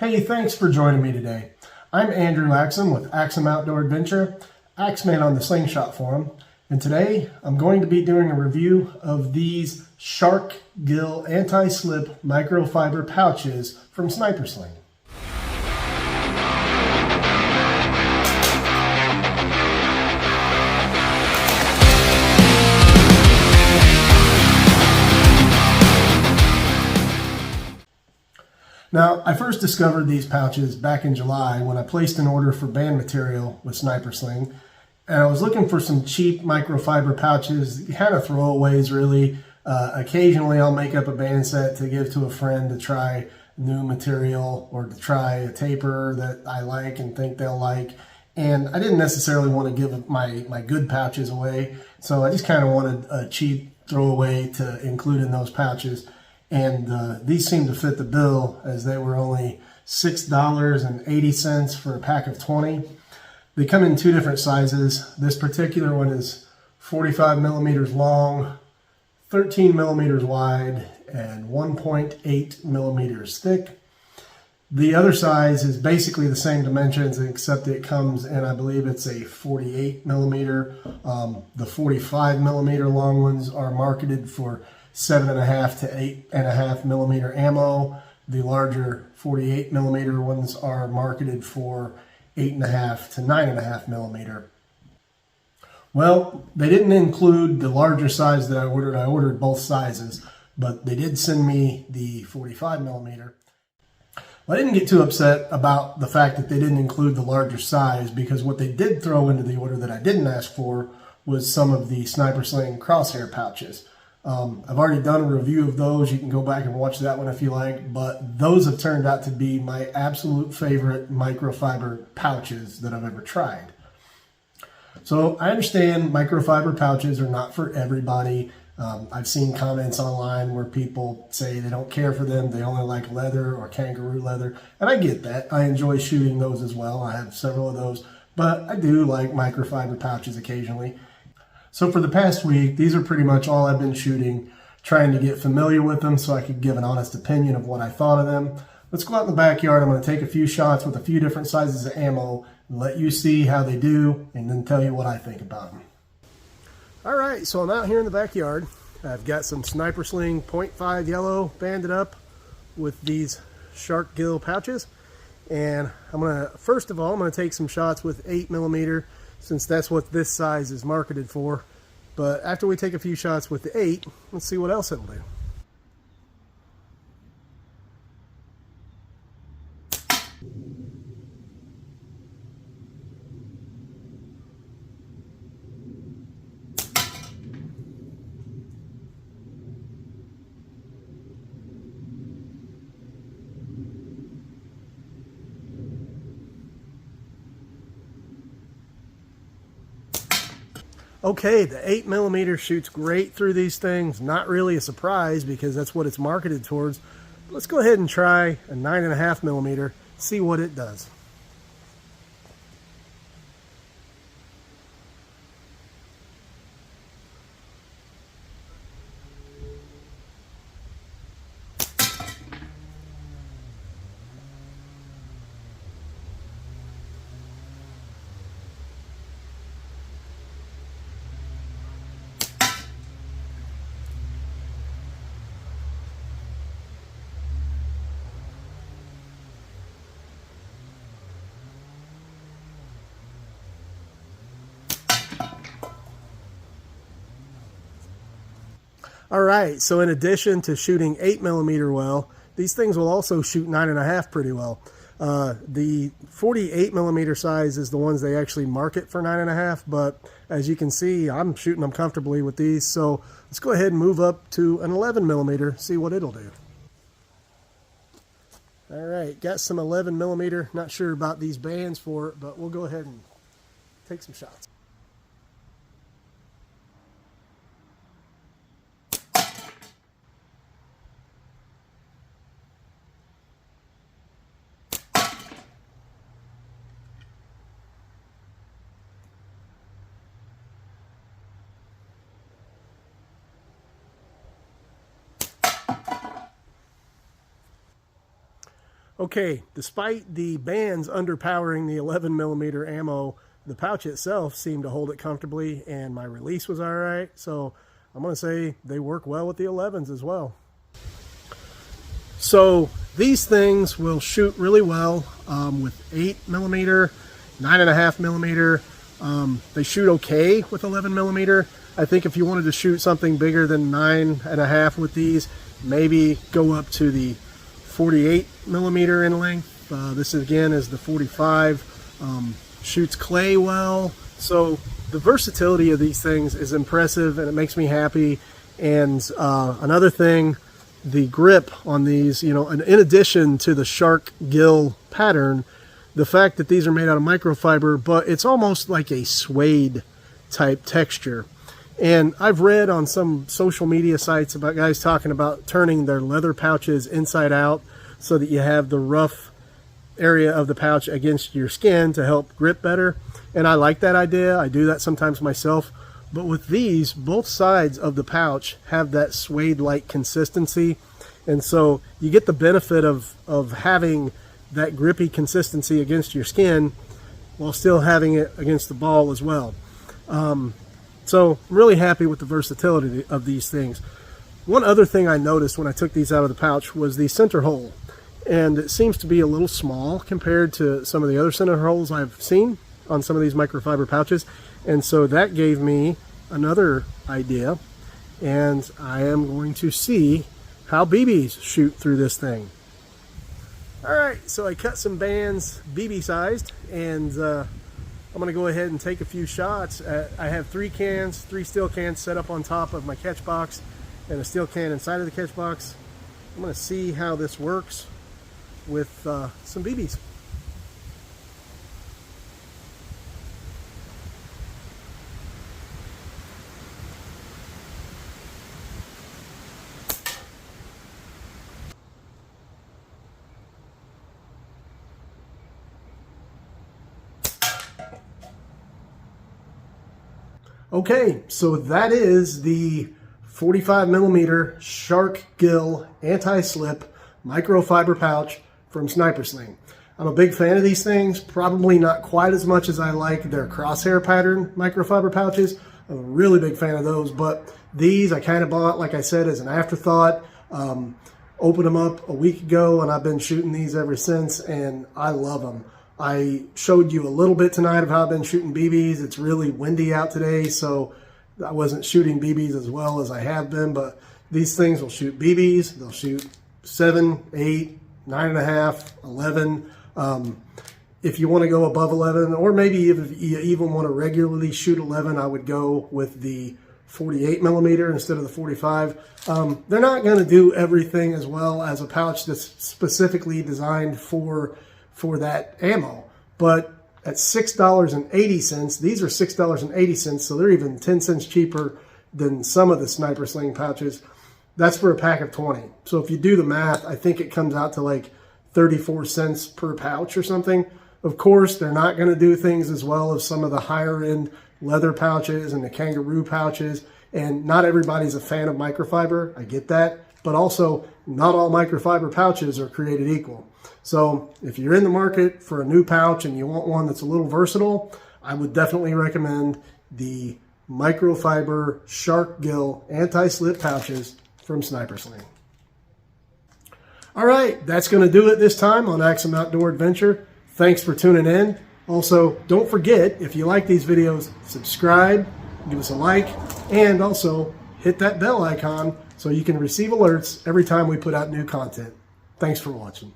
Hey, thanks for joining me today. I'm Andrew Axum with Axum Outdoor Adventure, Axeman on the Slingshot forum, and today I'm going to be doing a review of these Shark Gill anti-slip microfiber pouches from Snipersling. Now, I first discovered these pouches back in July when I placed an order for band material with Snipersling, and I was looking for some cheap microfiber pouches, kind of throwaways really. Occasionally I'll make up a band set to give to a friend to try new material or to try a taper that I like and think they'll like. And I didn't necessarily want to give my good pouches away, so I just kind of wanted a cheap throwaway to include in those pouches. And these seem to fit the bill as they were only $6.80 for a pack of 20. They come in two different sizes. This particular one is 45 millimeters long, 13 millimeters wide, and 1.8 millimeters thick. The other size is basically the same dimensions, except it comes in, I believe it's a 48 millimeter. The 45 millimeter long ones are marketed for 7.5 to 8.5 millimeter ammo. The larger 48 millimeter ones are marketed for 8.5 to 9.5 millimeter. Well, they didn't include the larger size that I ordered. I ordered both sizes, but they did send me the 45 millimeter. Well, I didn't get too upset about the fact that they didn't include the larger size, because what they did throw into the order that I didn't ask for was some of the Snipersling crosshair pouches. I've already done a review of those. You can go back and watch that one if you like, but those have turned out to be my absolute favorite microfiber pouches that I've ever tried. So I understand microfiber pouches are not for everybody. I've seen comments online where people say they don't care for them, they only like leather or kangaroo leather, and I get that. I enjoy shooting those as well. I have several of those, but I do like microfiber pouches occasionally. So for the past week, these are pretty much all I've been shooting, trying to get familiar with them so I could give an honest opinion of what I thought of them. Let's go out in the backyard. I'm going to take a few shots with a few different sizes of ammo and let you see how they do and then tell you what I think about them. All right, so I'm out here in the backyard. I've got some Snipersling .5 yellow banded up with these Shark Gill pouches. And first of all, I'm going to take some shots with 8 millimeter, since that's what this size is marketed for. But after we take a few shots with the 8, let's see what else it'll do. Okay, the 8 millimeter shoots great through these things. Not really a surprise because that's what it's marketed towards. Let's go ahead and try a 9.5 millimeter, see what it does. All right, so in addition to shooting 8 millimeter well, these things will also shoot 9.5 pretty well. The 48 millimeter size is the ones they actually market for 9.5, but as you can see, I'm shooting them comfortably with these. So let's go ahead and move up to an 11 millimeter, see what it'll do. All right, got some 11 millimeter. Not sure about these bands for it, but we'll go ahead and take some shots. Okay, despite the bands underpowering the 11mm ammo, the pouch itself seemed to hold it comfortably, and my release was all right. So I'm going to say they work well with the 11s as well. So these things will shoot really well with 8mm, 9.5mm. They shoot okay with 11mm. I think if you wanted to shoot something bigger than 9.5 with these, maybe go up to the 48mm in length. This again is the 45. Shoots clay well. So the versatility of these things is impressive, and it makes me happy. And another thing, the grip on these, you know, in addition to the shark gill pattern, the fact that these are made out of microfiber, but it's almost like a suede type texture. And I've read on some social media sites about guys talking about turning their leather pouches inside out so that you have the rough area of the pouch against your skin to help grip better. And I like that idea. I do that sometimes myself. But with these, both sides of the pouch have that suede-like consistency. And so you get the benefit of having that grippy consistency against your skin while still having it against the ball as well. So I'm really happy with the versatility of these things. One other thing I noticed when I took these out of the pouch was the center hole. And it seems to be a little small compared to some of the other center holes I've seen on some of these microfiber pouches. And so that gave me another idea. And I am going to see how BBs shoot through this thing. All right, so I cut some bands BB sized, and I'm going to go ahead and take a few shots. I have 3 steel cans set up on top of my catch box and a steel can inside of the catch box. I'm going to see how this works with some BBs. Okay, so that is the 45mm Shark Gill anti-slip microfiber pouch from Snipersling. I'm a big fan of these things, probably not quite as much as I like their crosshair pattern microfiber pouches. I'm a really big fan of those, but these I kind of bought, like I said, as an afterthought. Opened them up a week ago, and I've been shooting these ever since, and I love them. I showed you a little bit tonight of how I've been shooting BBs. It's really windy out today, so I wasn't shooting BBs as well as I have been, but these things will shoot BBs. They'll shoot 7, 8, 9.5, 11. If you want to go above 11, or maybe if you even want to regularly shoot 11, I would go with the 48mm instead of the 45. They're not going to do everything as well as a pouch that's specifically designed for that ammo, but at $6.80, these are $6.80, so they're even 10 cents cheaper than some of the Snipersling pouches. That's for a pack of 20. So if you do the math, I think it comes out to like 34 cents per pouch or something. Of course, they're not going to do things as well as some of the higher end leather pouches and the kangaroo pouches, and not everybody's a fan of microfiber. I get that, but also not all microfiber pouches are created equal. So if you're in the market for a new pouch and you want one that's a little versatile, I would definitely recommend the microfiber Shark Gill anti-slip pouches from Snipersling. All right, that's going to do it this time on Axum Outdoor Adventure. Thanks for tuning in. Also, don't forget, if you like these videos, subscribe, give us a like, and also hit that bell icon so you can receive alerts every time we put out new content. Thanks for watching.